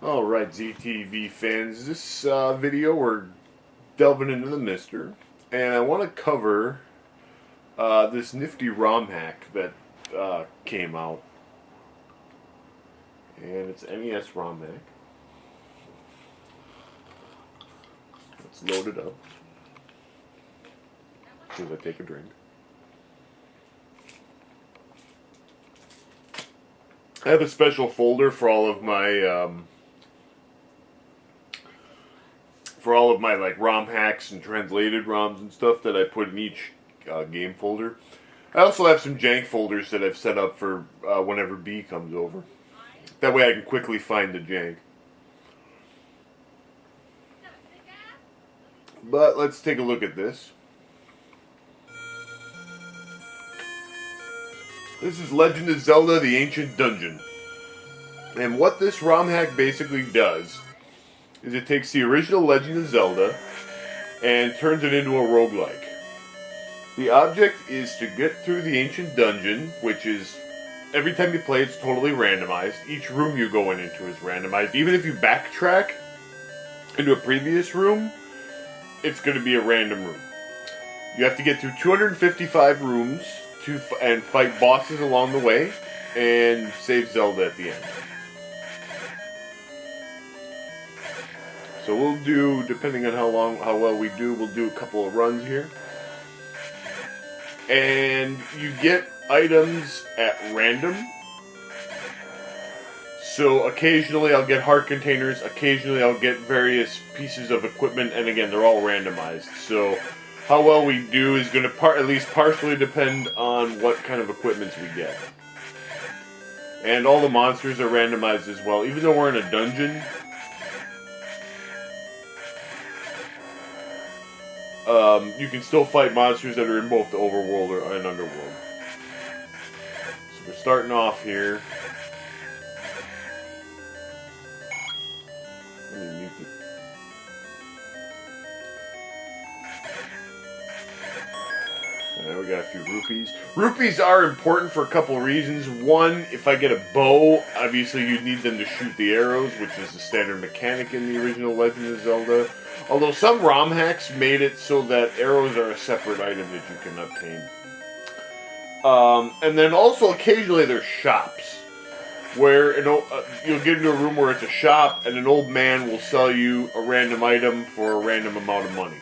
Alright, ZTV fans, this video we're delving into the Mister, and I want to cover this nifty Rom hack that came out. And it's NES Rom hack. Let's load it up. As soon as I take a drink. I have a special folder for all of my like ROM hacks and translated ROMs and stuff that I put in each game folder. I also have some jank folders that I've set up for whenever B comes over. That way I can quickly find the jank. But let's take a look at this. This is Legend of Zelda: The Ancient Dungeon. And what this ROM hack basically does is it takes the original Legend of Zelda and turns it into a roguelike. The object is to get through the Ancient Dungeon, which is, every time you play it's totally randomized. Each room you go into is randomized. Even if you backtrack into a previous room, it's going to be a random room. You have to get through 255 rooms and fight bosses along the way, and save Zelda at the end. So we'll do, depending on how well we do, we'll do a couple of runs here. And you get items at random. So occasionally I'll get heart containers, occasionally I'll get various pieces of equipment, and again, they're all randomized. So how well we do is going to at least partially depend on what kind of equipments we get. And all the monsters are randomized as well. Even though we're in a dungeon, you can still fight monsters that are in both the overworld and underworld. So we're starting off here. Let me mute it. Alright, we got a few rupees. Rupees are important for a couple reasons. One, if I get a bow, obviously you need them to shoot the arrows, which is the standard mechanic in the original Legend of Zelda. Although some ROM hacks made it so that arrows are a separate item that you can obtain. And then also occasionally there's shops, where you'll get into a room where it's a shop and an old man will sell you a random item for a random amount of money.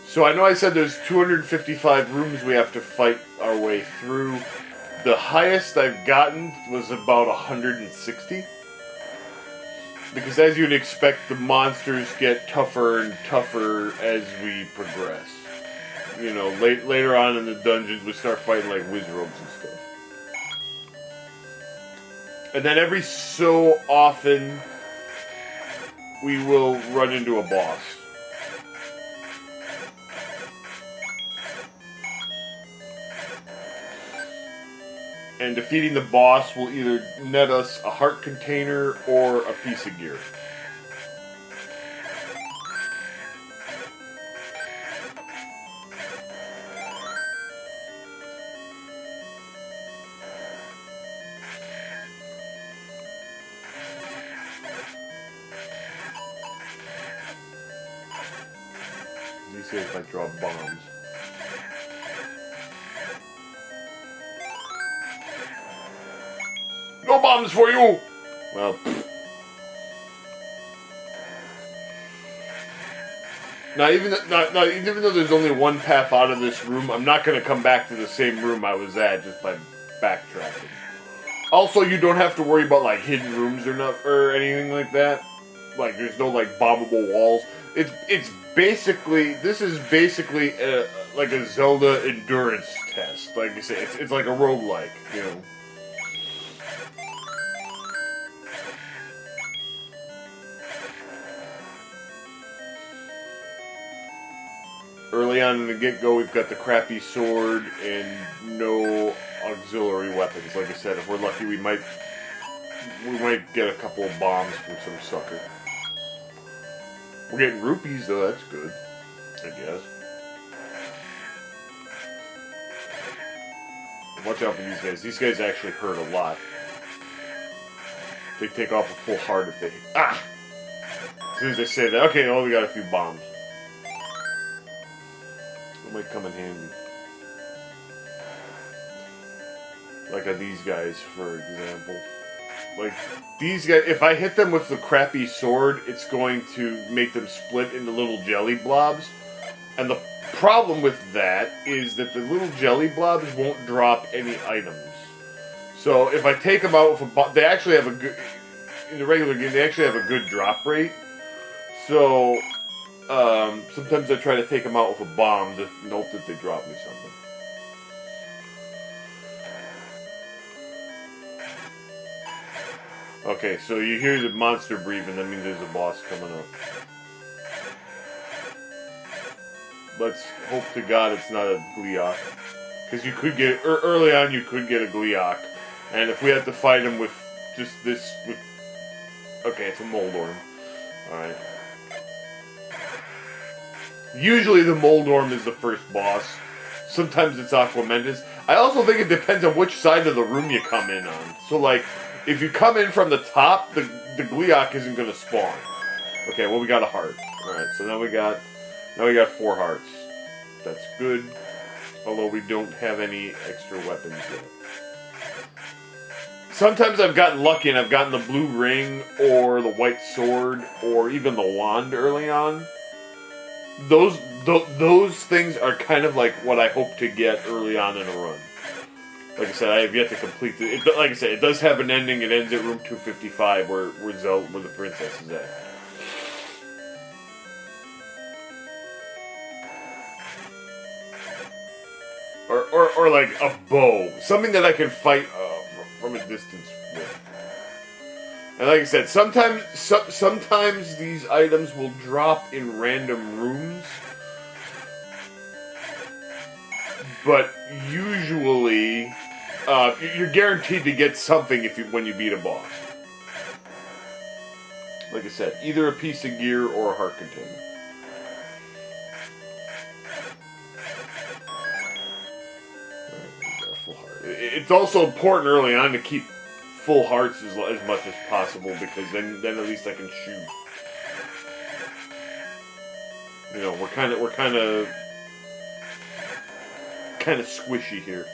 So I know I said there's 255 rooms we have to fight our way through. The highest I've gotten was about 160. Because as you'd expect, the monsters get tougher and tougher as we progress. You know, later on in the dungeons, we start fighting like wizards and stuff. And then every so often, we will run into a boss. And defeating the boss will either net us a heart container or a piece of gear. These guys might drop bombs. No bombs for you! Well, Now, even though there's only one path out of this room, I'm not going to come back to the same room I was at just by backtracking. Also, you don't have to worry about like hidden rooms or anything like that. Like, there's no like bombable walls. This is basically like a Zelda endurance test. Like I say, it's like a roguelike, you know. Early on in the get-go, we've got the crappy sword and no auxiliary weapons. Like I said, if we're lucky, we might get a couple of bombs from some sucker. We're getting rupees, though. That's good, I guess. Watch out for these guys. These guys actually hurt a lot. they take off a full heart if they... Ah! As soon as they say that, okay, oh, we got a few bombs. It might come in handy. Like these guys, for example. Like, these guys, if I hit them with the crappy sword, it's going to make them split into little jelly blobs. And the problem with that is that the little jelly blobs won't drop any items. So if I take them out with a bomb, they actually have a good, in the regular game, they actually have a good drop rate. So, sometimes I try to take them out with a bomb to note that they drop me something. Okay, so you hear the monster breathing, that means there's a boss coming up. Let's hope to God it's not a Gleeok. Because you could get, early on you could get a Gleeok. And if we had to fight him with just this, with, okay, it's a Moldorm. Alright. Usually the Moldorm is the first boss. Sometimes it's Aquamentus. I also think it depends on which side of the room you come in on. So like, if you come in from the top, the Gleeok isn't going to spawn. Okay, well we got a heart. Alright, so now we got 4 hearts. That's good. Although we don't have any extra weapons yet. Sometimes I've gotten lucky and I've gotten the blue ring or the white sword or even the wand early on. Those things are kind of like what I hope to get early on in a run. Like I said, I have yet to complete it. Like I said, it does have an ending. It ends at room 255 where the princess is at. Or like a bow. Something that I can fight from a distance with. And like I said, sometimes these items will drop in random rooms. But usually, you're guaranteed to get something when you beat a boss. Like I said, either a piece of gear or a heart container. It's also important early on to keep full hearts as much as possible because then at least I can shoot. You know, we're kind of squishy here.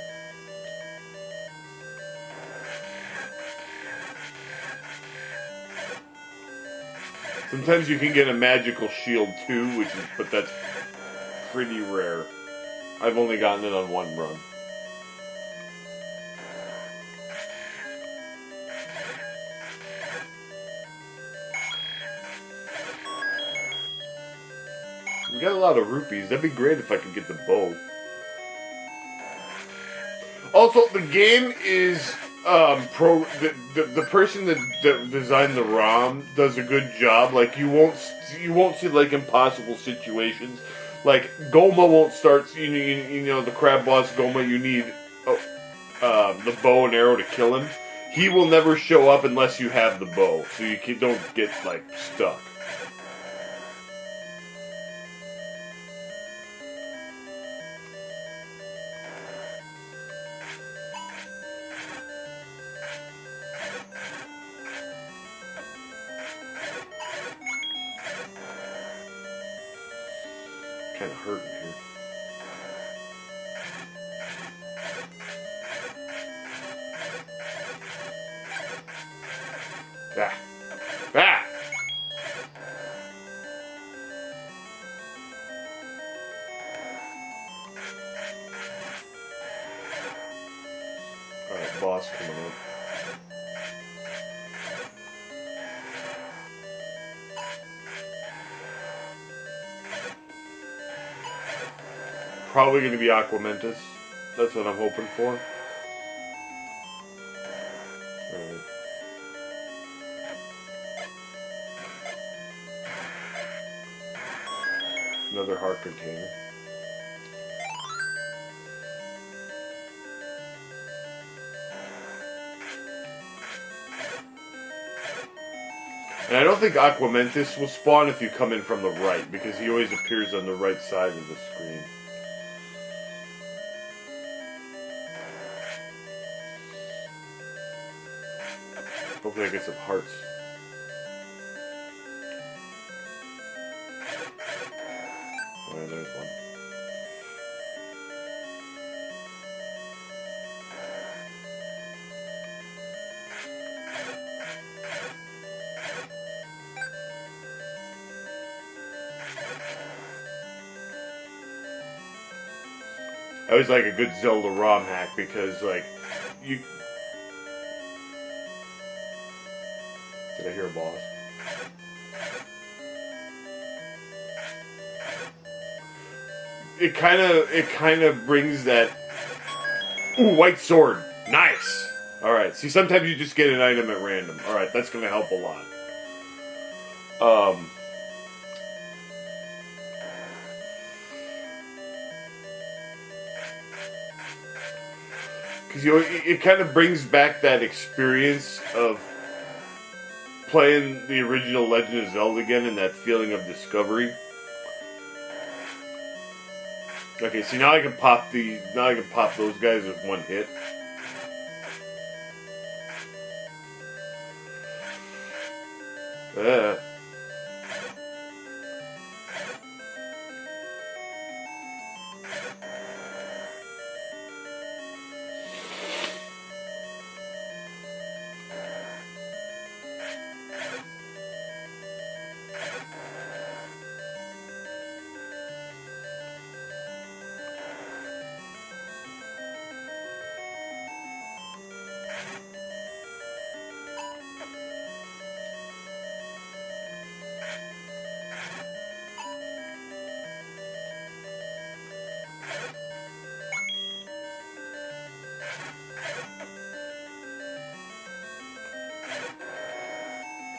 Sometimes you can get a magical shield too, but that's pretty rare. I've only gotten it on one run. We got a lot of rupees. That'd be great if I could get the bow. Also, the game is the person that designed the ROM does a good job. Like you won't see like impossible situations. Like Goma won't start. You know the crab boss Goma. You need the bow and arrow to kill him. He will never show up unless you have the bow, so you don't get like stuck. Kind of hurting here. Ah! Ah! Alright, boss coming up. Probably going to be Aquamentus. That's what I'm hoping for. Alright. Another heart container. And I don't think Aquamentus will spawn if you come in from the right, because he always appears on the right side of the screen. Hopefully I get some hearts. Alright, there's one. I always like a good Zelda ROM hack because, like, you... Did I hear a boss? It kind of brings that... Ooh, white sword. Nice! Alright, see, sometimes you just get an item at random. Alright, that's gonna help a lot. Because, you know, it kind of brings back that experience of playing the original Legend of Zelda again and that feeling of discovery. Okay, see, now I can pop those guys with one hit.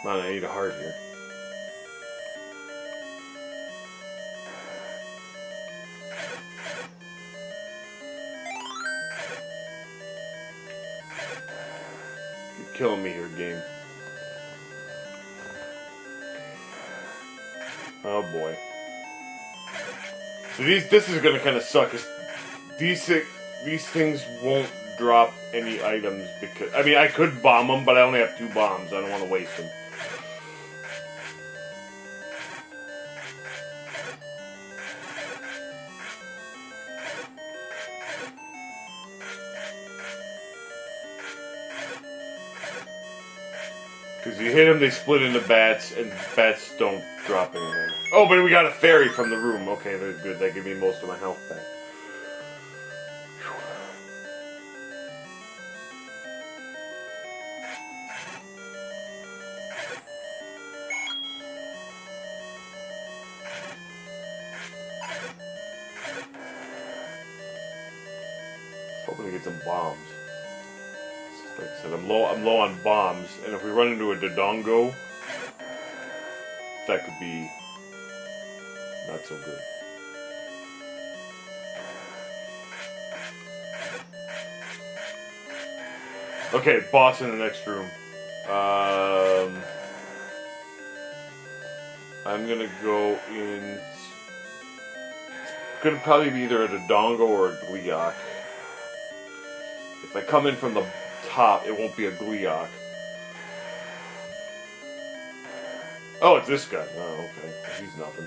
Come on, I need a heart here. You're killing me here, game. Oh boy. So this is gonna kind of suck. These things won't drop any items because I mean I could bomb them, but I only have 2 bombs. I don't want to waste them. Because you hit them, they split into bats, and bats don't drop anything. Oh, but we got a fairy from the room. Okay, that's good. That gave me most of my health back. Hoping to get some bombs. Like I said, I'm low on bombs, and if we run into a Dodongo, that could be not so good. Okay, boss in the next room. I'm gonna go in. It's gonna probably be either a Dodongo or a Gleeok. If I come in from the top, it won't be a Gleeok. Oh, it's this guy. Oh, okay. He's nothing.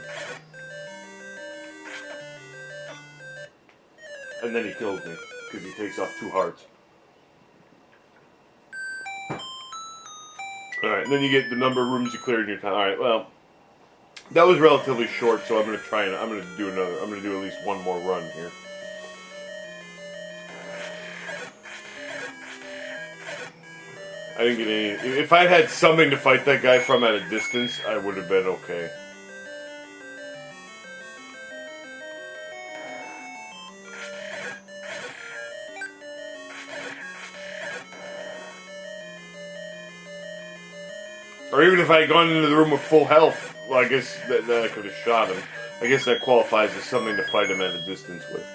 And then he kills me, because he takes off 2 hearts. Alright, and then you get the number of rooms you cleared in your time. Alright, well, that was relatively short, so I'm going to try and, I'm going to do at least one more run here. I didn't get any. If I'd had something to fight that guy from at a distance, I would have been okay. Or even if I had gone into the room with full health, well, I guess that I could have shot him. I guess that qualifies as something to fight him at a distance with.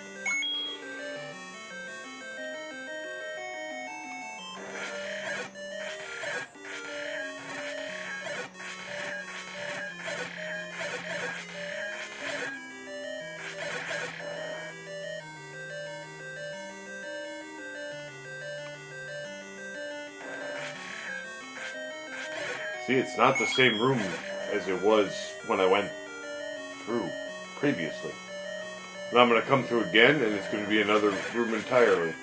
See, it's not the same room as it was when I went through previously. Now I'm going to come through again, and it's going to be another room entirely.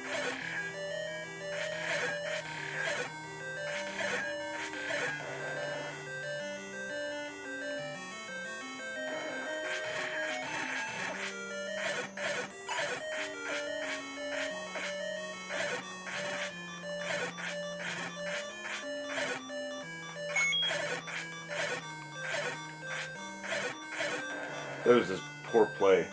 That was just poor play.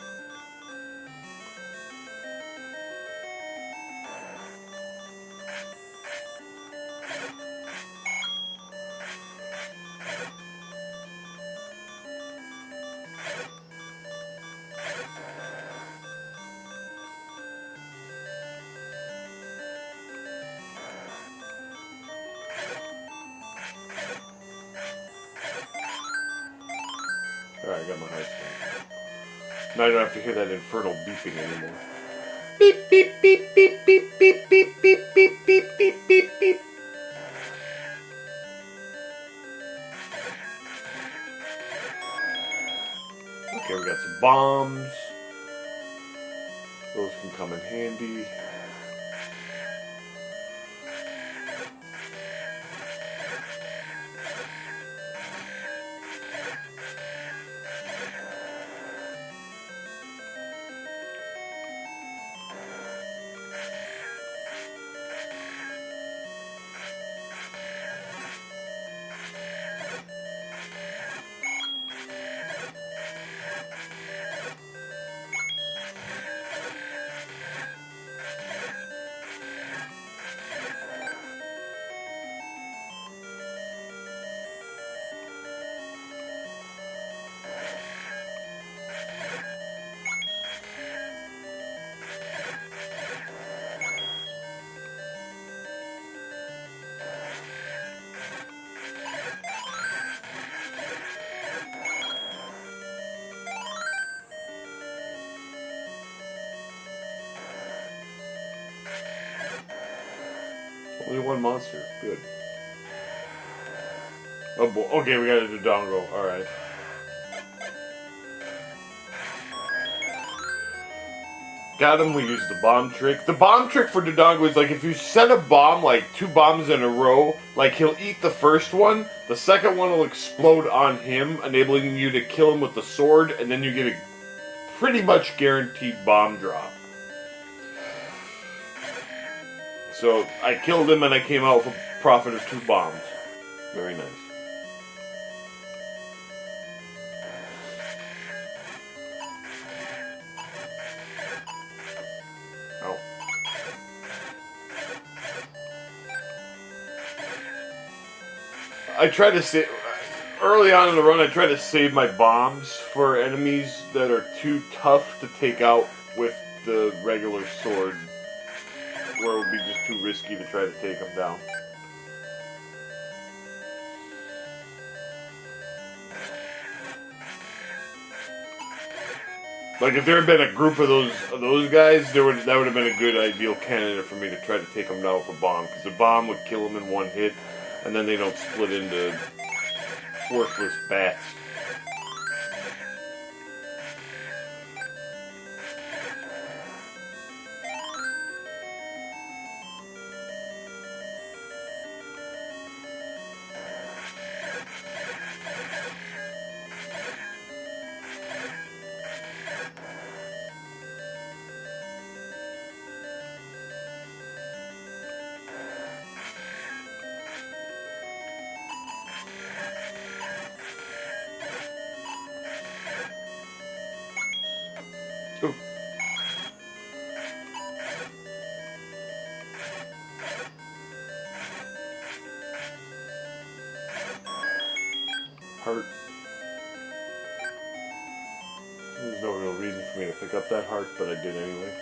Alright, I got my heart back. Now I don't have to hear that infernal beeping anymore. Beep, beep, beep, beep, beep, beep, beep, beep, beep, beep, beep, beep, beep. Okay, we got some bombs. Those can come in handy. Only one monster. Good. Oh boy. Okay, we got a Dodongo. Alright. Got him, we used the bomb trick. The bomb trick for Dodongo is like if you set a bomb, like 2 bombs in a row, like he'll eat the first one, the second one will explode on him, enabling you to kill him with the sword, and then you get a pretty much guaranteed bomb drop. So I killed him and I came out with a profit of 2 bombs. Very nice. Ow. I try to save... Early on in the run, I try to save my bombs for enemies that are too tough to take out with the regular sword, where it would be just too risky to try to take them down. Like if there had been a group of those guys, that would have been a good ideal candidate for me to try to take them down with a bomb, because the bomb would kill them in one hit, and then they don't split into worthless bats. Ooh. Heart. There's no real reason for me to pick up that heart, but I did anyway.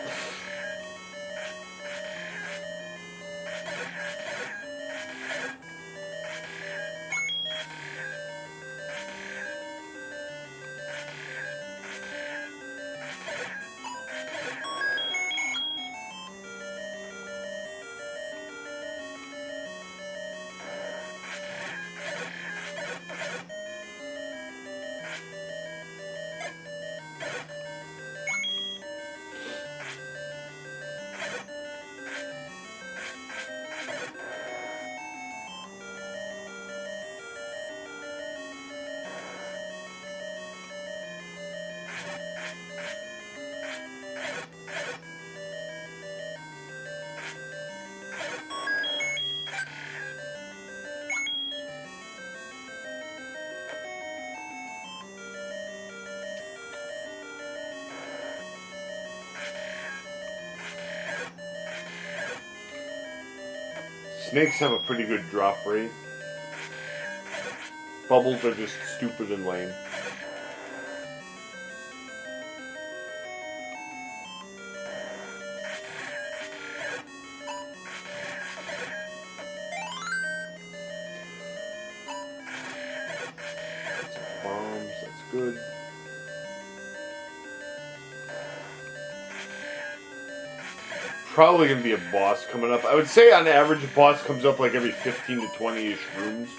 Snakes have a pretty good drop rate. Bubbles are just stupid and lame. Bombs, that's good. Probably going to be a boss coming up. I would say on average a boss comes up like every 15 to 20-ish rooms.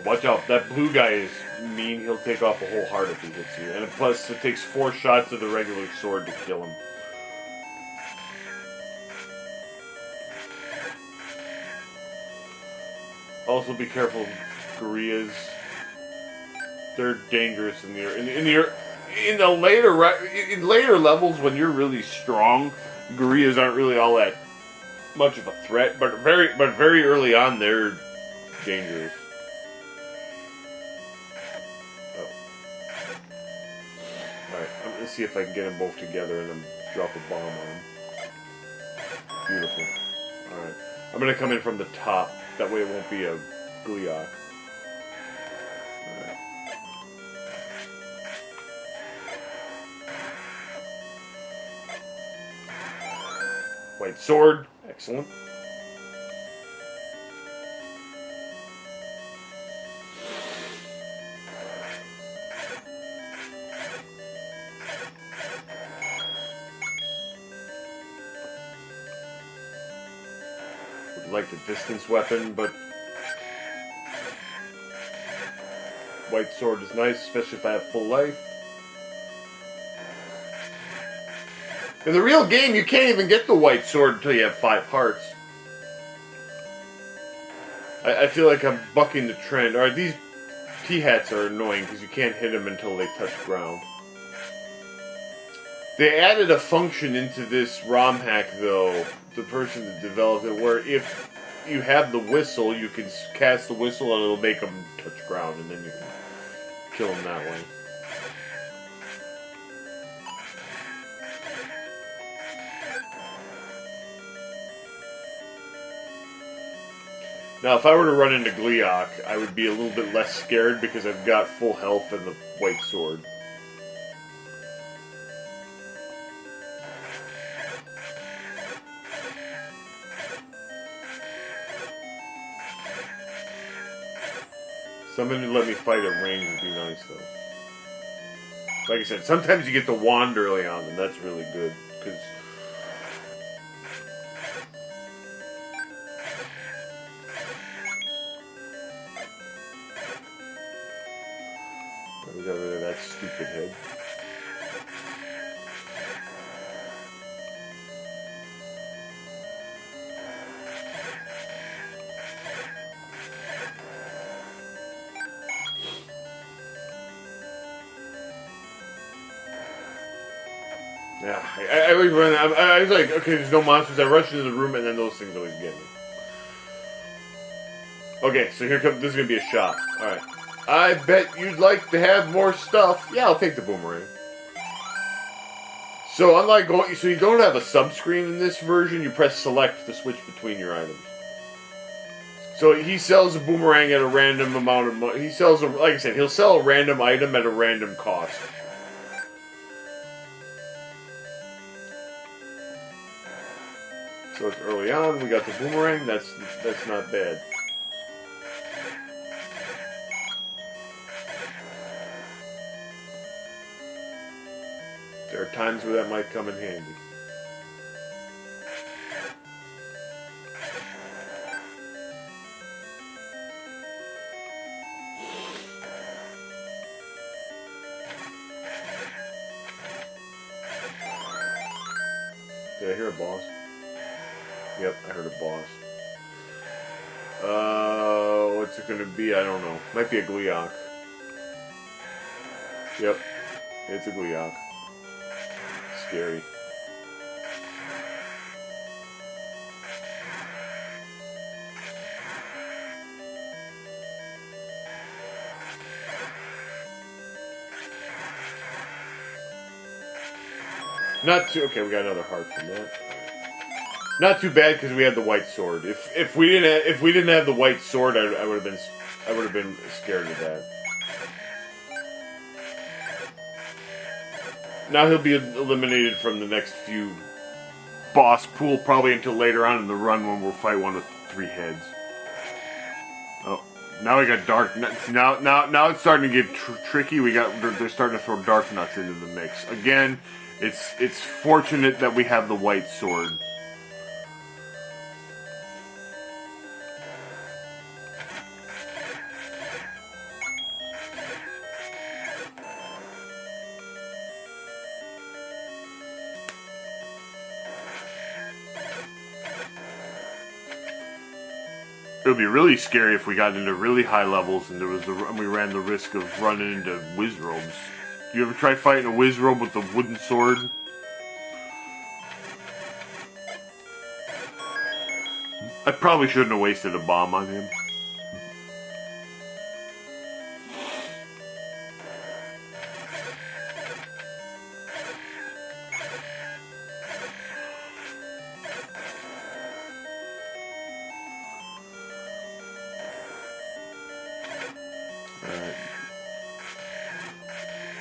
Watch out, that blue guy is mean. He'll take off a whole heart if he hits you. And plus, it takes 4 shots of the regular sword to kill him. Also be careful, gorillas. They're dangerous in the later levels when you're really strong. Gorillas aren't really all that much of a threat, but very early on they're dangerous. Oh. Alright, I'm gonna see if I can get them both together and then drop a bomb on them. Beautiful. Alright. I'm gonna come in from the top. That way it won't be a Gliok. Alright. White sword. Excellent. Would like the distance weapon, but white sword is nice, especially if I have full life. In the real game, you can't even get the white sword until you have 5 hearts. I feel like I'm bucking the trend. Alright, these T-hats are annoying because you can't hit them until they touch ground. They added a function into this Rom Hack, though, the person that developed it, where if you have the whistle, you can cast the whistle and it'll make them touch ground, and then you can kill them that way. Now, if I were to run into Gliok, I would be a little bit less scared because I've got full health and the white sword. Somebody to let me fight at range would be nice, though. Like I said, sometimes you get the wand early on, and that's really good, because we got rid of that stupid head. Yeah, I always run. I was like, okay, there's no monsters. I rush into the room, and then those things always get me. Okay, so here comes. This is gonna be a shot. All right. I bet you'd like to have more stuff. Yeah, I'll take the boomerang. So unlike so you don't have a subscreen in this version. You press select to switch between your items. So he sells a boomerang at a random amount of money. He sells like I said, he'll sell a random item at a random cost. So it's early on. We got the boomerang. That's not bad. There are times where that might come in handy. Did I hear a boss? Yep, I heard a boss. What's it gonna be? I don't know. Might be a Gliok. Yep, it's a Gliok. Scary. Not too. Okay, we got another heart from that. Not too bad because we had the white sword. If we didn't have the white sword, I would have been scared of that. Now he'll be eliminated from the next few boss pool, probably until later on in the run when we'll fight one with 3 heads. Oh, now we got dark nuts. Now it's starting to get tricky. They're starting to throw dark nuts into the mix again. It's fortunate that we have the white sword. It would be really scary if we got into really high levels and we ran the risk of running into Wizrobes. You ever try fighting a Wizrobe with a wooden sword? I probably shouldn't have wasted a bomb on him.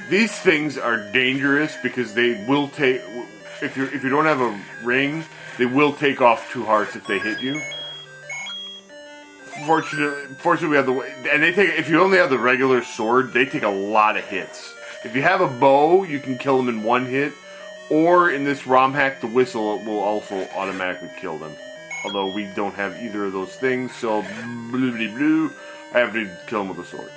These things are dangerous because they will take. If you don't have a ring, they will take off 2 hearts if they hit you. Fortunately, we have and they take. If you only have the regular sword, they take a lot of hits. If you have a bow, you can kill them in 1 hit, or in this ROM hack, the whistle will also automatically kill them. Although we don't have either of those things, so I have to kill them with a sword.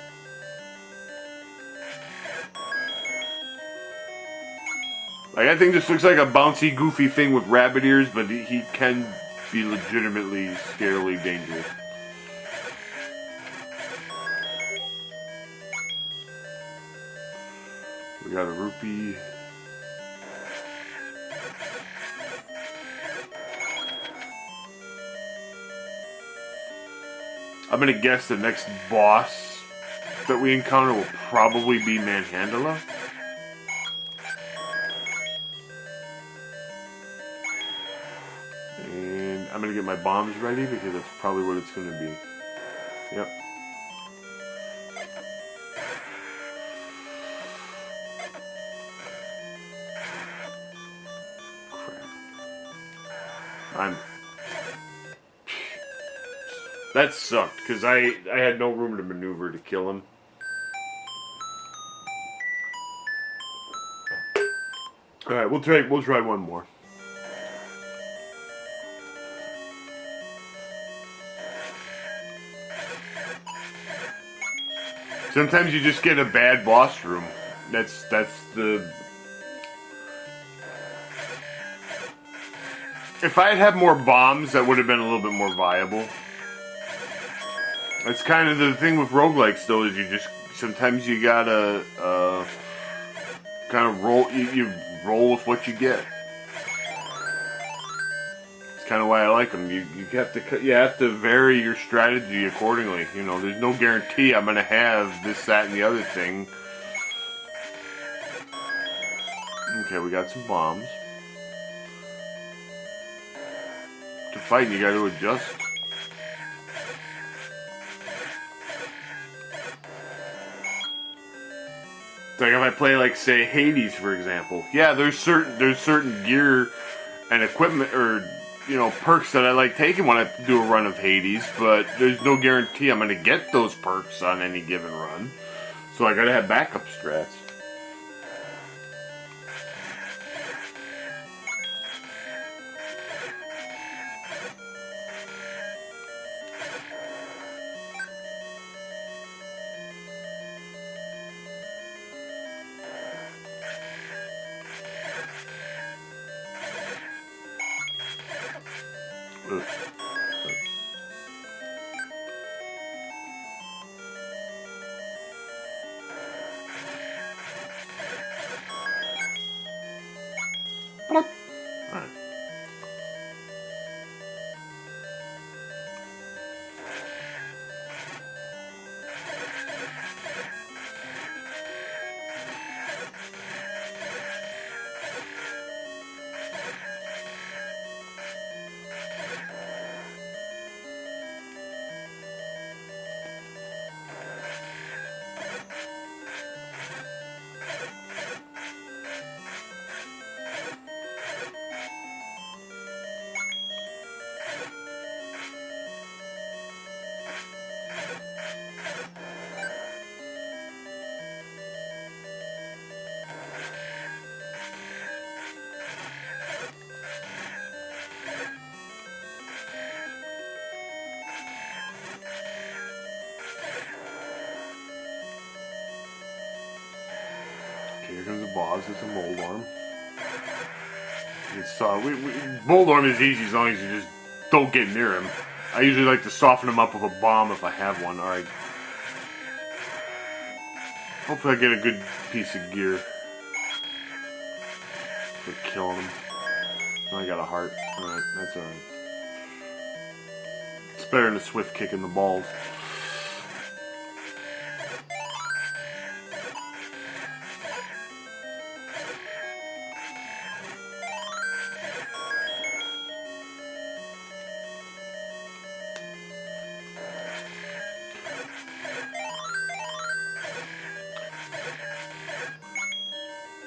Like, that thing just looks like a bouncy, goofy thing with rabbit ears, but he can be legitimately, scarily dangerous. We got a rupee. I'm gonna guess the next boss that we encounter will probably be Manhandla. And I'm gonna get my bombs ready because that's probably what it's gonna be. Yep. Crap. That sucked because I had no room to maneuver to kill him. All right, we'll try one more. Sometimes you just get a bad boss room. That's the. If I had more bombs, that would have been a little bit more viable. That's kind of the thing with roguelikes, though, is you just sometimes you gotta kind of roll. You roll with what you get. It's kind of why I like them. You have to vary your strategy accordingly. You know, there's no guarantee I'm gonna have this, that, and the other thing. Okay, we got some bombs. To fight, you got to adjust. Like if I play, like, say, Hades, for example. Yeah, there's certain gear and equipment or, you know, perks that I like taking when I do a run of Hades, but there's no guarantee I'm going to get those perks on any given run. So I got to have backup strats. Okay, here comes the boss. It's a mold arm. It's mold arm is easy as long as you just don't get near him. I usually like to soften him up with a bomb if I have one. Alright. Hopefully I get a good piece of gear for killing him. Oh, I got a heart. Alright, that's alright. It's better than a swift kick in the balls.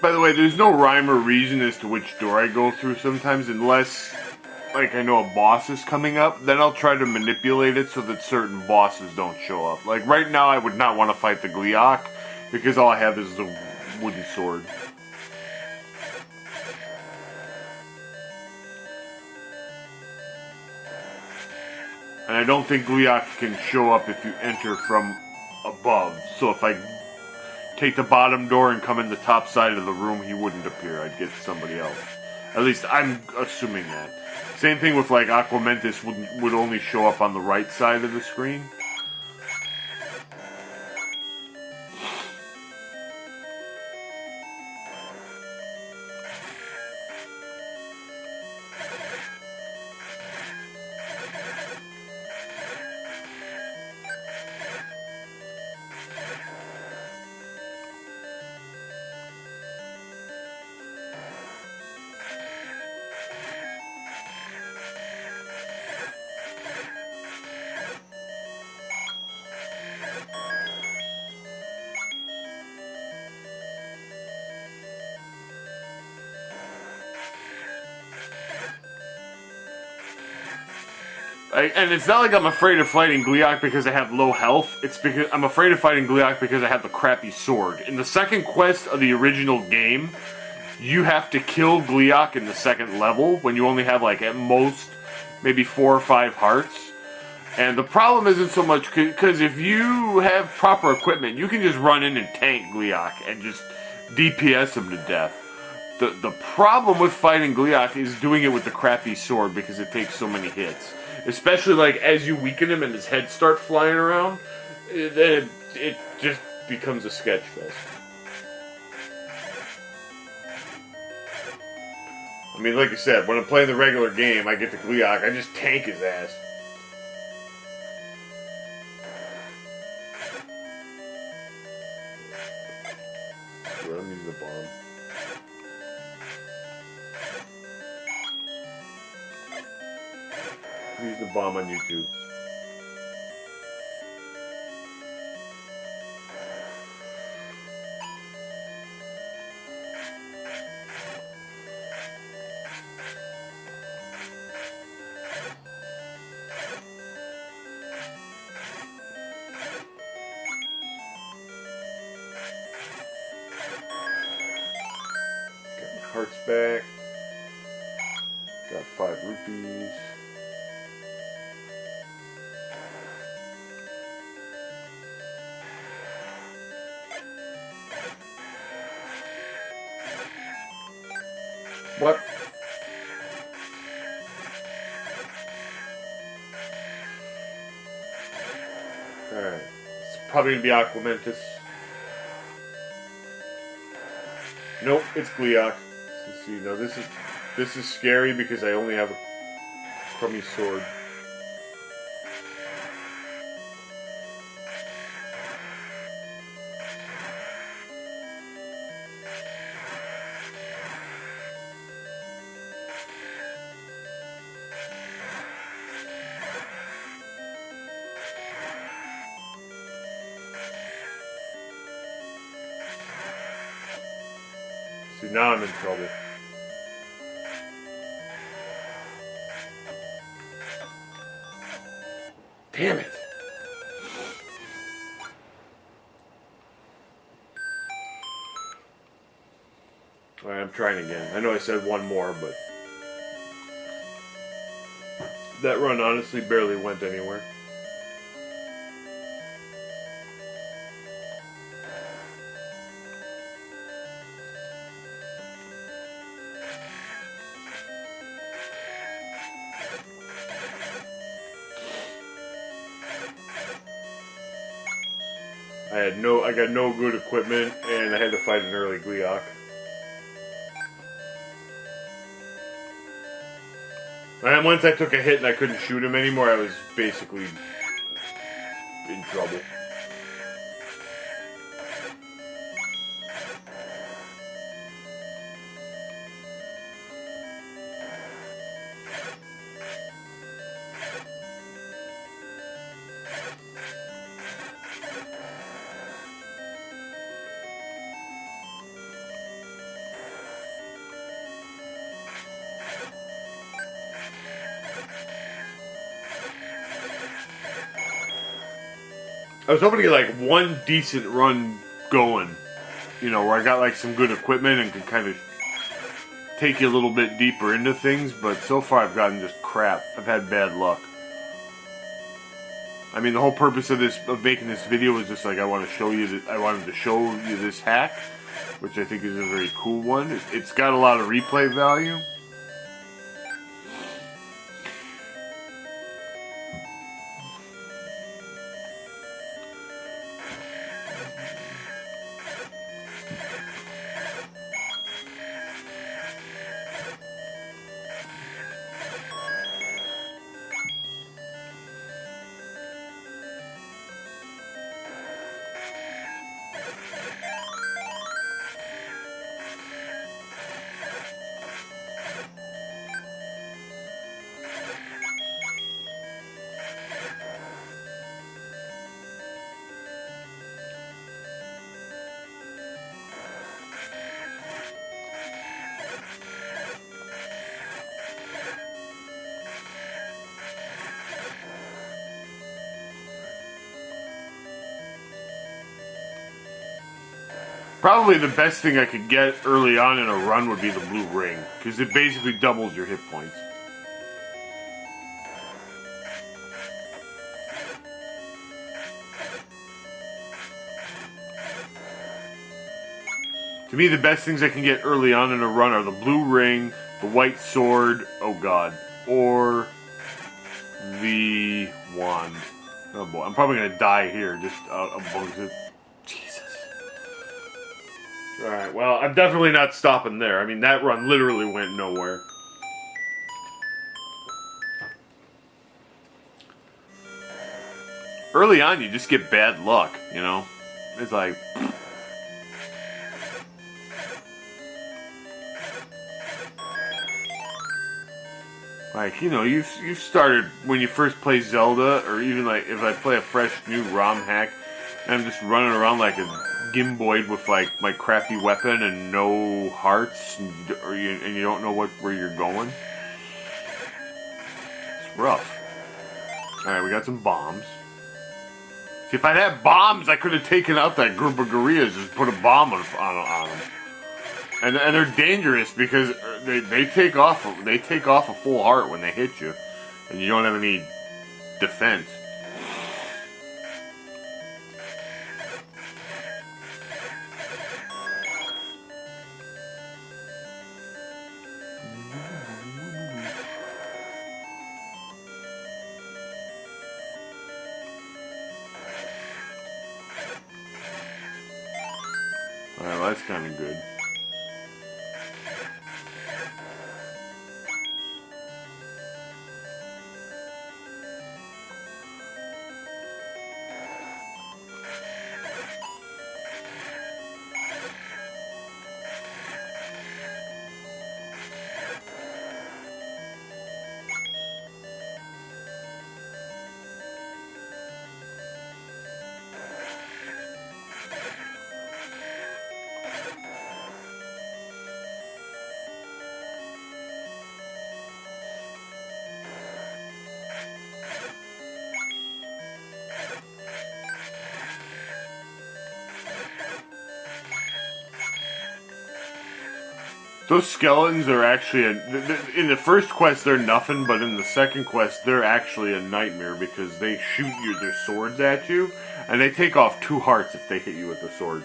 By the way, there's no rhyme or reason as to which door I go through sometimes, unless, like, I know a boss is coming up. Then I'll try to manipulate it so that certain bosses don't show up. Like, right now I would not want to fight the Gliok, because all I have is a wooden sword. And I don't think Gliok can show up if you enter from above. So if I take the bottom door and come in the top side of the room, he wouldn't appear. I'd get somebody else. At least I'm assuming that. Same thing with like Aquamentus would only show up on the right side of the screen. And it's not like I'm afraid of fighting Gliok because I have low health. It's because I'm afraid of fighting Gliok because I have the crappy sword. In the second quest of the original game, you have to kill Gliok in the second level when you only have like at most maybe 4 or 5 hearts. And the problem isn't so much because if you have proper equipment, you can just run in and tank Gliok and just DPS him to death. The problem with fighting Gliok is doing it with the crappy sword because it takes so many hits. Especially like as you weaken him and his head starts flying around, then it just becomes a sketch fest. I mean, like I said, when I'm playing the regular game, I get the Gliok, I just tank his ass. Sure, I'm using the bomb. Use the bomb on YouTube. Got my hearts back. Got 5 rupees. What? Alright. It's probably gonna be Aquamentus. Nope, it's Gliok. Let's see, now this is scary because I only have a crummy sword. See, now I'm in trouble. Damn it. Alright, I'm trying again. I know I said one more, but that run honestly barely went anywhere. I got no good equipment, and I had to fight an early Gleeok. And once I took a hit and I couldn't shoot him anymore, I was basically in trouble. I was hoping to get like one decent run going, you know, where I got like some good equipment and could kind of take you a little bit deeper into things, but so far I've gotten just crap. I've had bad luck. I mean, the whole purpose of making this video was just like I wanted to show you this hack, which I think is a very cool one. It's got a lot of replay value. Probably the best thing I could get early on in a run would be the blue ring, because it basically doubles your hit points. To me, the best things I can get early on in a run are the blue ring, the white sword, oh god, or the wand. Oh boy, I'm probably going to die here, just amongst it. Jesus. Alright, well, I'm definitely not stopping there. I mean, that run literally went nowhere. Early on, you just get bad luck, you know? It's like... Like, you know, you've started, when you first play Zelda, or even like, if I play a fresh new Rom Hack, and I'm just running around like a gimboid with like my crappy weapon and no hearts, and you don't know where you're going. It's rough. Alright, we got some bombs. See, if I'd had bombs, I could have taken out that group of gorillas and put a bomb on them. And they're dangerous because they take off a full heart when they hit you, and you don't have any defense. Alright, well, that's kind of good. Those skeletons are actually, in the first quest they're nothing, but in the second quest they're actually a nightmare because they shoot their swords at you, and they take off 2 hearts if they hit you with the sword.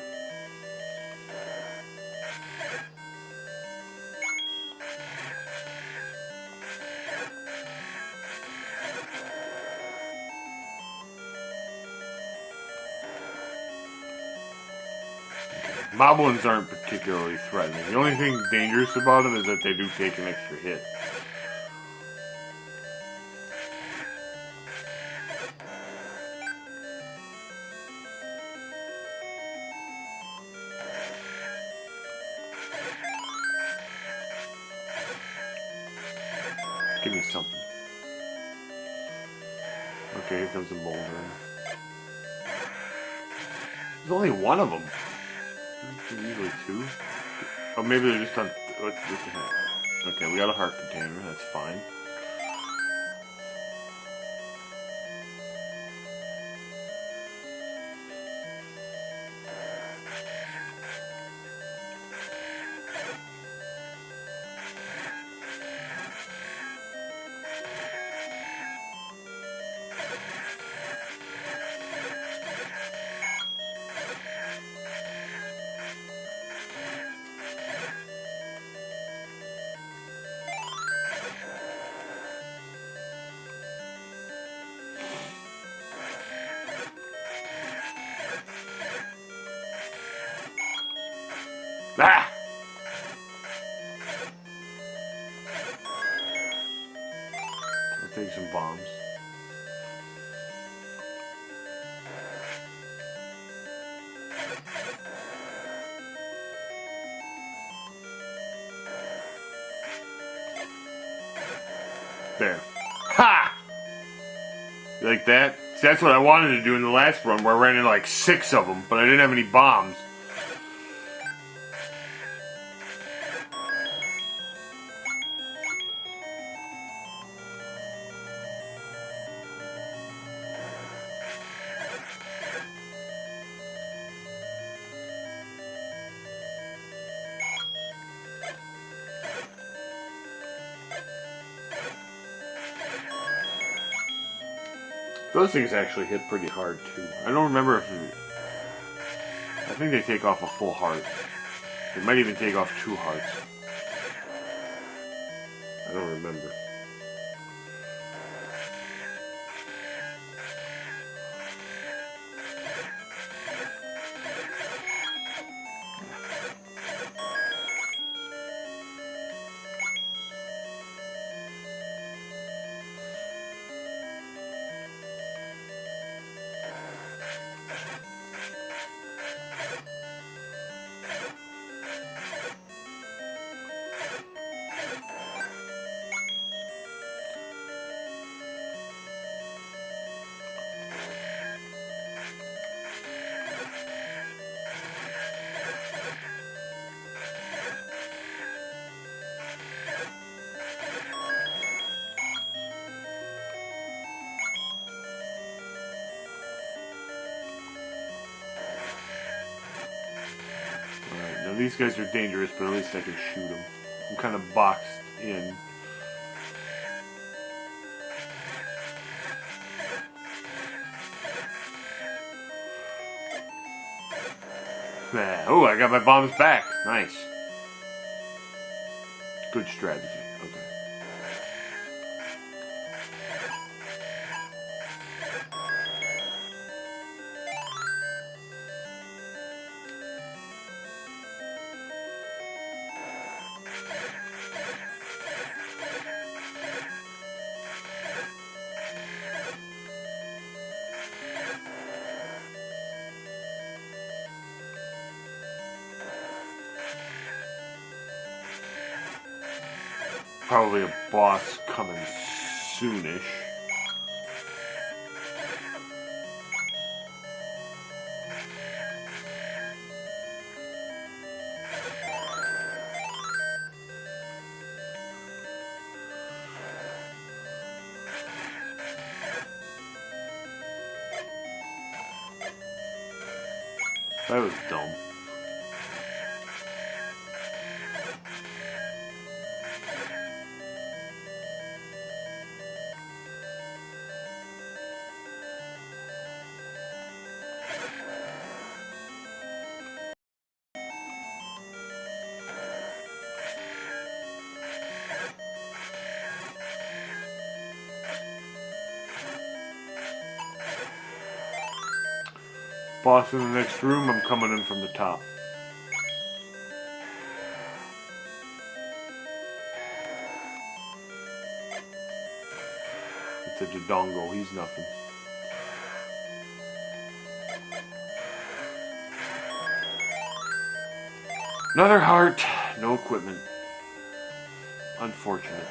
Moblins aren't particularly threatening. The only thing dangerous about them is that they do take an extra hit. Give me something. Okay, here comes the boulder. There's only one of them. There's usually two. Oh, maybe they're just on... What the heck? Okay, we got a heart container. That's fine. Ah! I'll take some bombs. There. Ha! You like that? See, that's what I wanted to do in the last run, where I ran into like 6 of them, but I didn't have any bombs. Those things actually hit pretty hard too. I don't remember if I think they take off a full heart. They might even take off 2 hearts. I don't remember. Now these guys are dangerous, but at least I can shoot them. I'm kind of boxed in. Oh, I got my bombs back. Nice. Good strategy. Okay. Probably a boss coming soonish. That was dumb. Boss in the next room, I'm coming in from the top. to Dodongo. He's nothing. Another heart. No equipment. Unfortunate.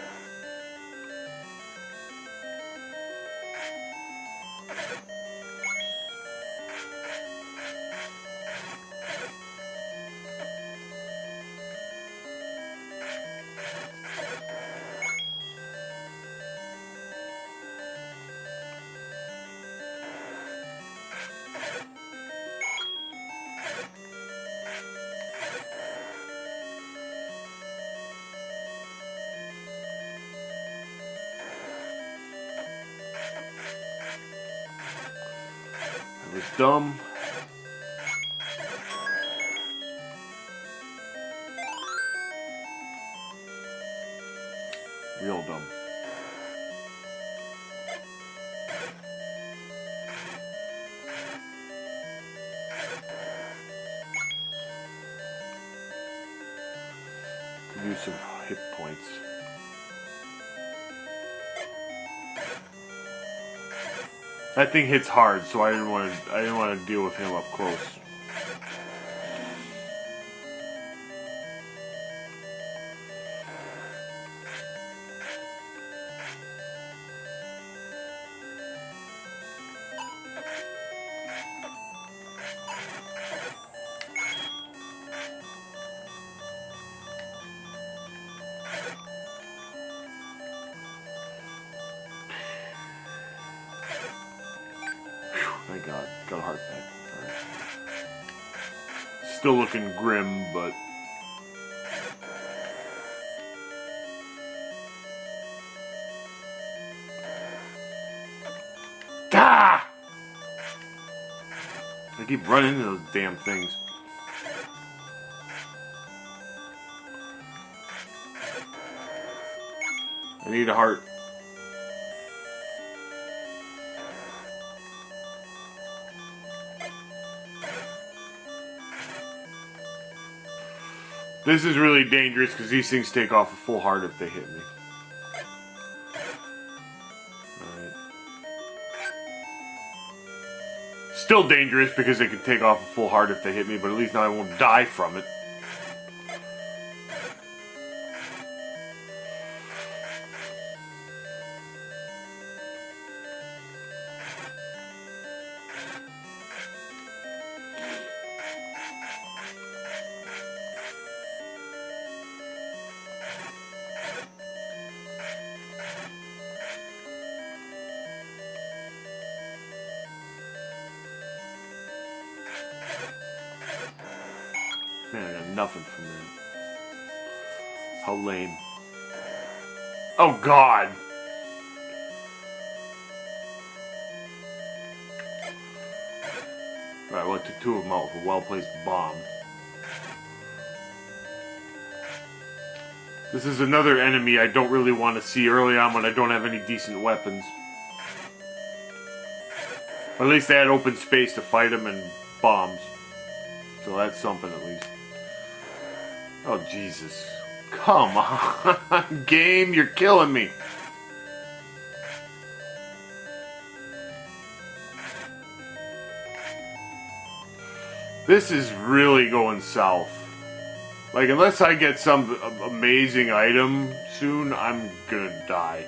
That was dumb. Real dumb. Could use some hit points. That thing hits hard, so I didn't want to deal with him up close. Thank God. Got a heart back. Alright. Still looking grim, but... Ah! I keep running into those damn things. I need a heart. This is really dangerous because these things take off a full heart if they hit me. Alright. Still dangerous because they can take off a full heart if they hit me, but at least now I won't die from it. Man, I got nothing from that. How lame. Oh, God! Alright, well, I took two of them out with a well-placed bomb. This is another enemy I don't really want to see early on when I don't have any decent weapons. But at least they had open space to fight them and bombs. So that's something at least. Oh, Jesus. Come on, game, you're killing me. This is really going south. Like, unless I get some amazing item soon, I'm gonna die.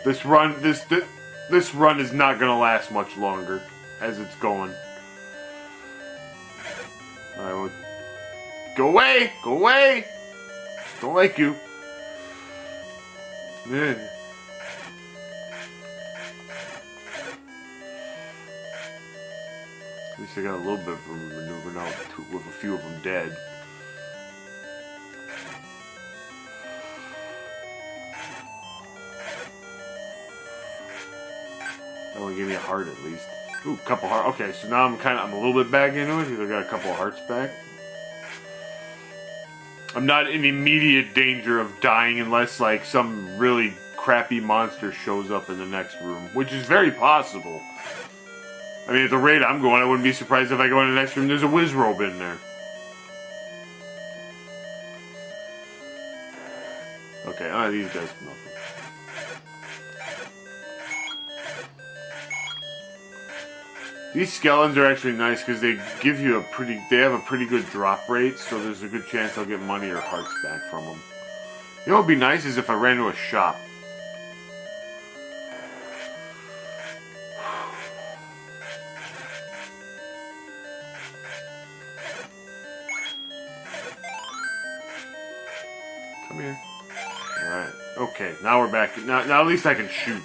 This run is not gonna last much longer as it's going. Alright, well, go away! Go away! Don't like you. Man. At least I got a little bit of room to maneuver now with a few of them dead. That one gave me a heart at least. Ooh, couple hearts. Okay, so now I'm a little bit back into it because I got a couple of hearts back. I'm not in immediate danger of dying unless, like, some really crappy monster shows up in the next room, which is very possible. I mean, at the rate I'm going, I wouldn't be surprised if I go in the next room, there's a whiz robe in there. Okay, these guys, nothing. These skeletons are actually nice because they give you they have a pretty good drop rate, so there's a good chance I'll get money or hearts back from them. You know what would be nice is if I ran to a shop. Come here. Alright. Okay, now we're back. Now at least I can shoot.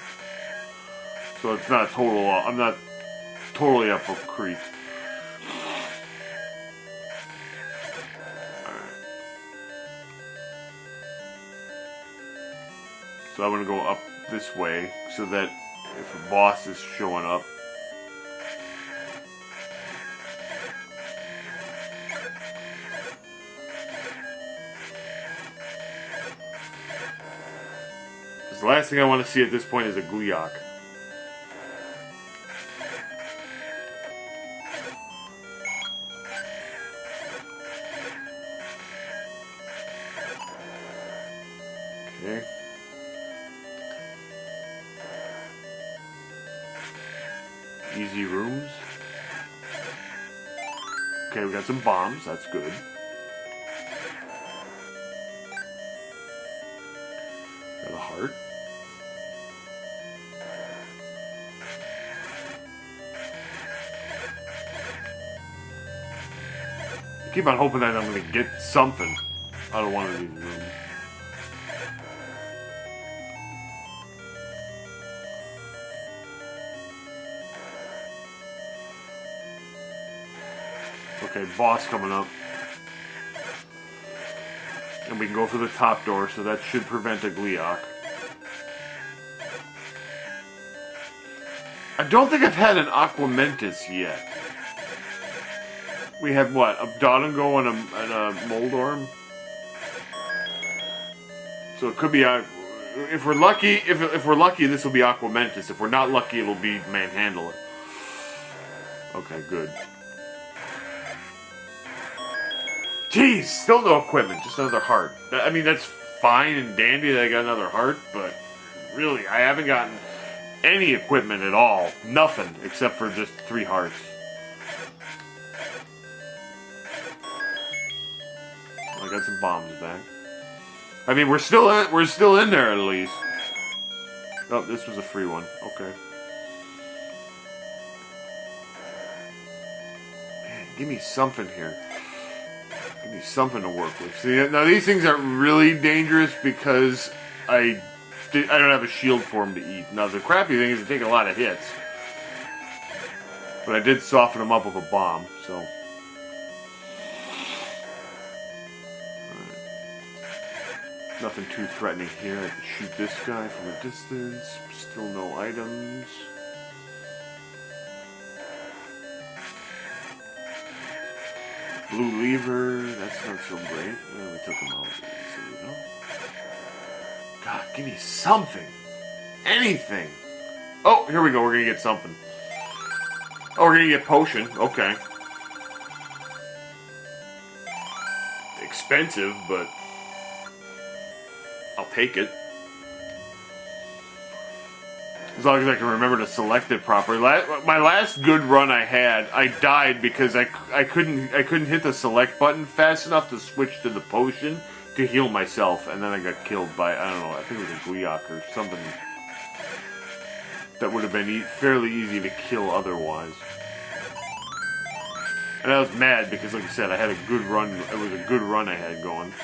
So it's not a total... I'm not totally up for creep. Alright. So I'm going to go up this way so that if a boss is showing up... The last thing I want to see at this point is a Gleeok. Okay. Easy rooms. Okay, we got some bombs. That's good. Got a heart. I keep on hoping that I'm going to get something out of one of these rooms. Okay, boss coming up. And we can go for the top door, so that should prevent a Gleeok. I don't think I've had an Aquamentus yet. We have what? A Dodongo and a Moldorm? So it could be if we're lucky, if we're lucky, this will be Aquamentus. If we're not lucky, it'll be Manhandler. Okay, good. Jeez, still no equipment, just another heart. I mean, that's fine and dandy that I got another heart, but really, I haven't gotten any equipment at all. Nothing, except for just 3 hearts. I got some bombs back. I mean, we're still in there at least. Oh, this was a free one. Okay. Man, give me something here. Give me something to work with. See, now these things aren't really dangerous because I don't have a shield for them to eat. Now the crappy thing is they take a lot of hits. But I did soften them up with a bomb, so... Nothing too threatening here. I can shoot this guy from a distance. Still no items. Blue lever. That's not so great. Well, we took him out. So we go. God, give me something. Anything. Oh, here we go. We're going to get something. Oh, we're going to get potion. Okay. Expensive, but... I'll take it. As long as I can remember to select it properly. My last good run I had, I died because I couldn't hit the select button fast enough to switch to the potion to heal myself, and then I got killed by, I don't know, I think it was a Gleeok or something that would have been fairly easy to kill otherwise. And I was mad because, like I said, I had a good run. It was a good run I had going.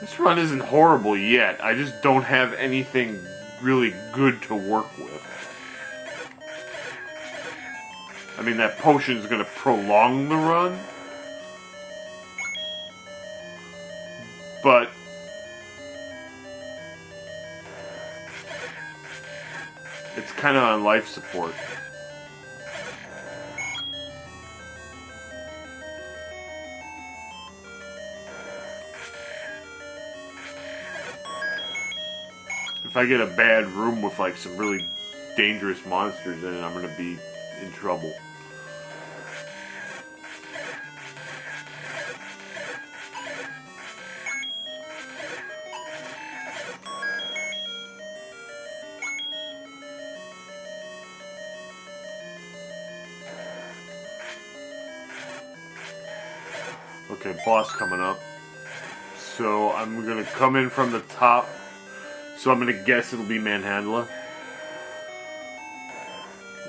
This run isn't horrible yet. I just don't have anything really good to work with. I mean, that potion's going to prolong the run. But... it's kind of on life support. If I get a bad room with like some really dangerous monsters in it, I'm going to be in trouble. Okay, boss coming up. So I'm gonna come in from the top. So I'm gonna guess it'll be Manhandla.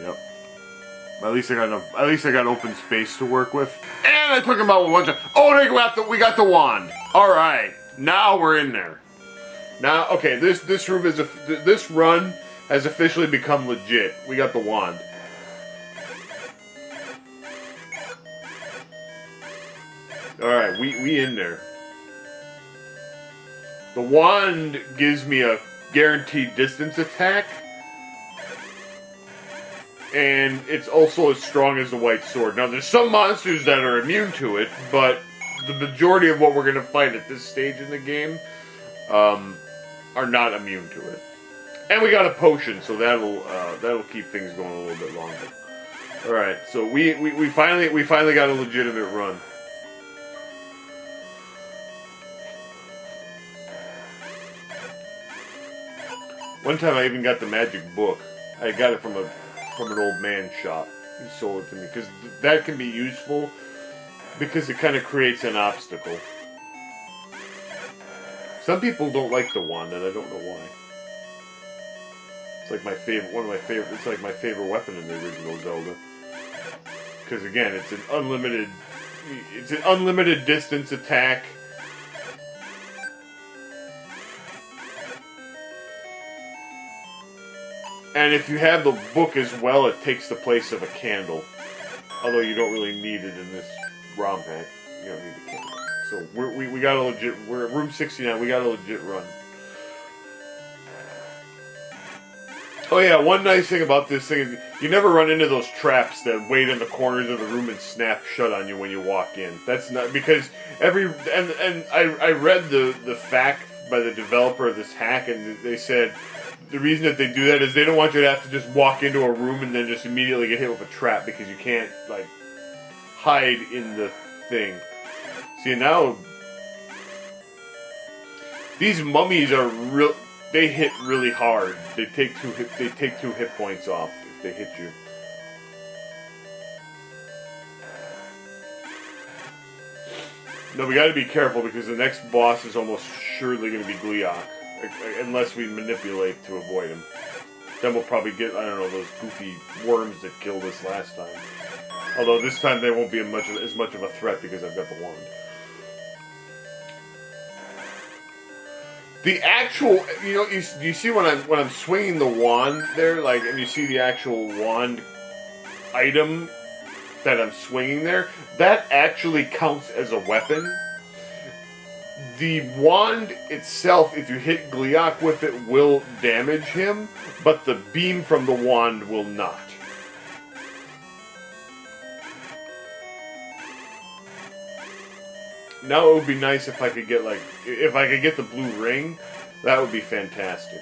Yep. At least I got enough. At least I got open space to work with. And I took him out with one time. Oh, we got the wand. All right, now we're in there. Now, okay, this room is this run has officially become legit. We got the wand. All right, we in there. The wand gives me a guaranteed distance attack. And it's also as strong as the white sword. Now, there's some monsters that are immune to it, but the majority of what we're going to fight at this stage in the game are not immune to it. And we got a potion, so that'll keep things going a little bit longer. All right, so we finally got a legitimate run. One time I even got the magic book. I got it from an old man shop. He sold it to me because that can be useful because it kind of creates an obstacle. Some people don't like the wand, and I don't know why. It's like my favorite, it's like my favorite weapon in the original Zelda. Because again, it's an unlimited distance attack. And if you have the book as well, it takes the place of a candle. Although you don't really need it in this ROM hack. You don't need a candle. So we got a legit, we're at room 69, we got a legit run. Oh yeah, one nice thing about this thing is you never run into those traps that wait in the corners of the room and snap shut on you when you walk in. That's not, because I read the fact by the developer of this hack, and they said the reason that they do that is they don't want you to have to just walk into a room and then just immediately get hit with a trap, because you can't, like, hide in the thing. See, now these mummies are real. They hit really hard. They take two hit points off if they hit you. No, we got to be careful because the next boss is almost surely going to be Gliok, unless we manipulate to avoid him. Then we'll probably get, I don't know, those goofy worms that killed us last time. Although this time they won't be as much of a threat because I've got the wand. The actual, you know, you see when I'm swinging the wand there, like, and you see the actual wand item that I'm swinging there, that actually counts as a weapon. The wand itself, if you hit Gliok with it, will damage him, but the beam from the wand will not. Now it would be nice if I could get, like, if I could get the blue ring, that would be fantastic.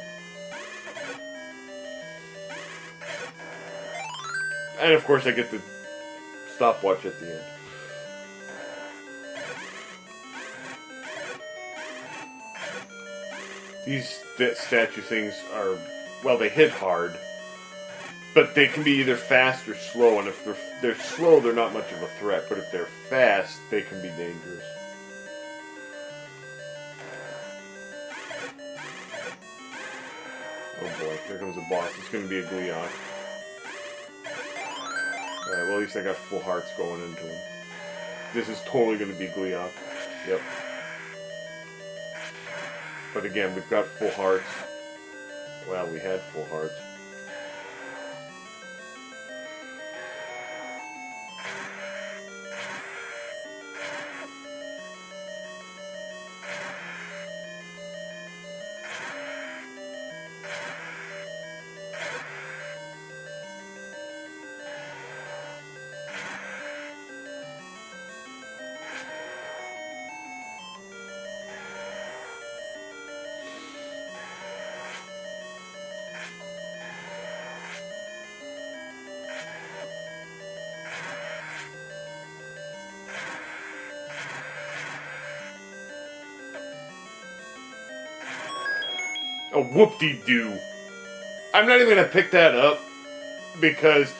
And of course I get the stopwatch at the end. These statue things are, well, they hit hard, but they can be either fast or slow, and if they're slow, they're not much of a threat, but if they're fast, they can be dangerous. Oh boy, here comes a boss. It's going to be a Gliok. Alright, well at least I got full hearts going into him. This is totally going to be Gliok. Yep. But again, we've got full hearts. Well, we had full hearts. A whoop-de-doo. I'm not even going to pick that up because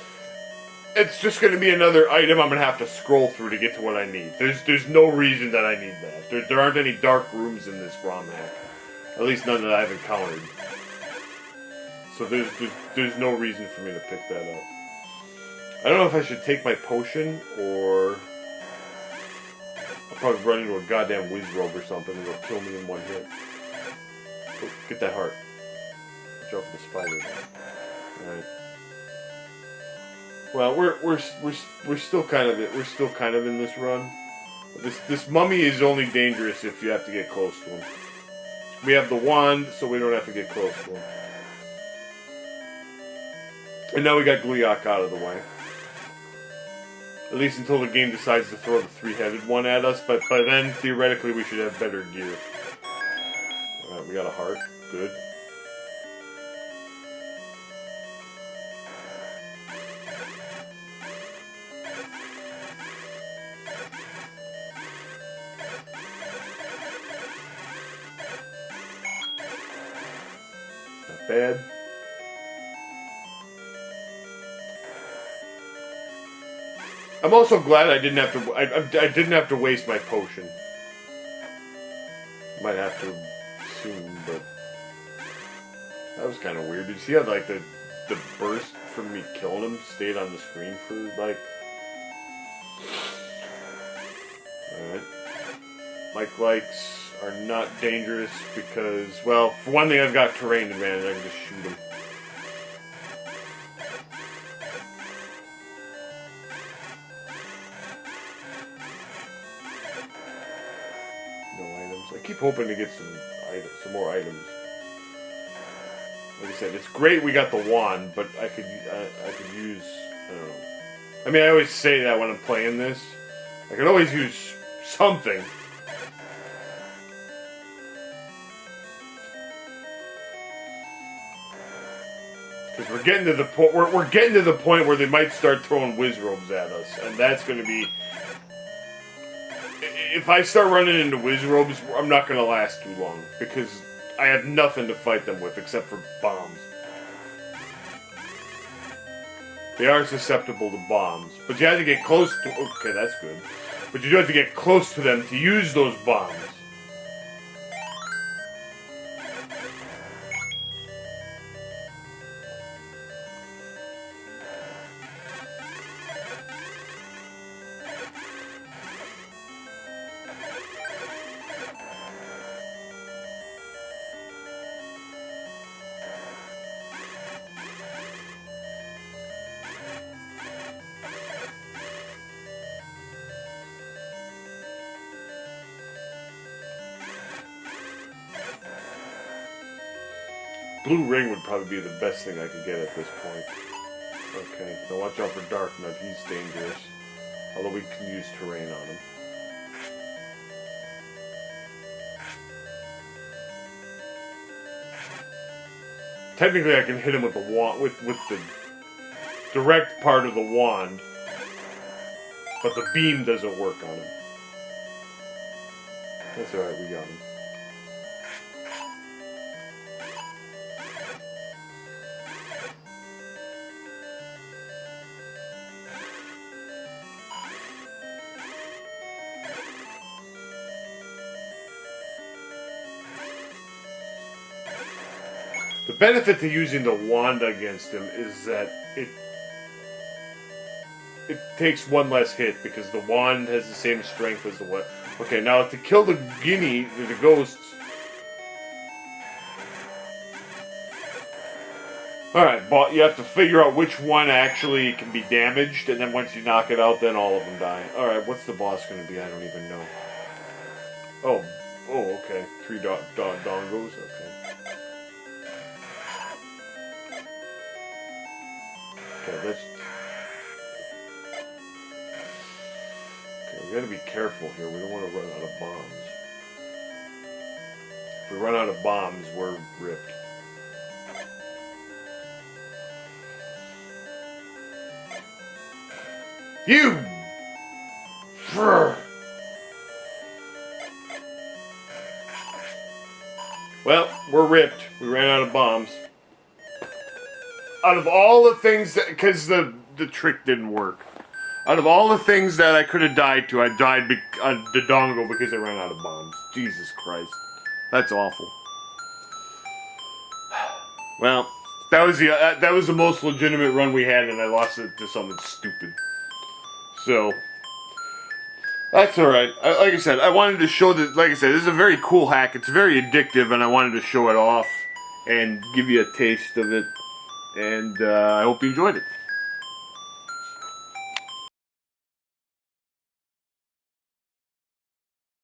it's just going to be another item I'm going to have to scroll through to get to what I need. There's no reason that I need that. There aren't any dark rooms in this ROM hack. At least none that I've encountered. So there's no reason for me to pick that up. I don't know if I should take my potion or I'll probably run into a goddamn whiz robe or something and it'll kill me in one hit. Oh, get that heart. Watch out for the spiders. Alright. Well, we're still kind of in this run. This mummy is only dangerous if you have to get close to him. We have the wand, so we don't have to get close to him. And now we got Gleeok out of the way. At least until the game decides to throw the three-headed one at us, but by then, theoretically, we should have better gear. Alright, we got a heart. Good. Not bad. I'm also glad I didn't have to. I didn't have to waste my potion. Might have to soon, but that was kind of weird. Did you see how like the burst from me killing him stayed on the screen for like? All right. Like lights are not dangerous because, well, for one thing, I've got terrain advantage. I can just shoot them. I keep hoping to get some more items. Like I said, it's great we got the wand, but I could use, I don't know. I mean, I always say that when I'm playing this. I could always use something. Because we're getting to the point. We're getting to the point where they might start throwing whiz robes at us, and that's going to be. If I start running into whiz robes, I'm not going to last too long, because I have nothing to fight them with except for bombs. They are susceptible to bombs, but you have to get close to... Okay, that's good. But you do have to get close to them to use those bombs. Blue ring would probably be the best thing I could get at this point. Okay, now watch out for Dark Nut, he's dangerous. Although we can use terrain on him. Technically I can hit him with the wand, with the direct part of the wand, but the beam doesn't work on him. That's alright, we got him. The benefit to using the wand against him is that it takes one less hit because the wand has the same strength as the what. Okay, now to kill the guinea, the ghosts. Alright, but you have to figure out which one actually can be damaged, and then once you knock it out, then all of them die. Alright, what's the boss going to be? I don't even know. Oh, okay. 3 dongos, okay. Okay, we gotta be careful here. We don't want to run out of bombs. If we run out of bombs, we're ripped. You! Well, we're ripped. We ran out of bombs. Out of all the things that, because the the trick didn't work. Out of all the things that I could have died to, I died on the dongle because I ran out of bombs. Jesus Christ. That's awful. Well, that was the most legitimate run we had, and I lost it to something stupid. So, that's alright. Like I said, I wanted to show that, like I said, this is a very cool hack. It's very addictive, and I wanted to show it off and give you a taste of it. And I hope you enjoyed it.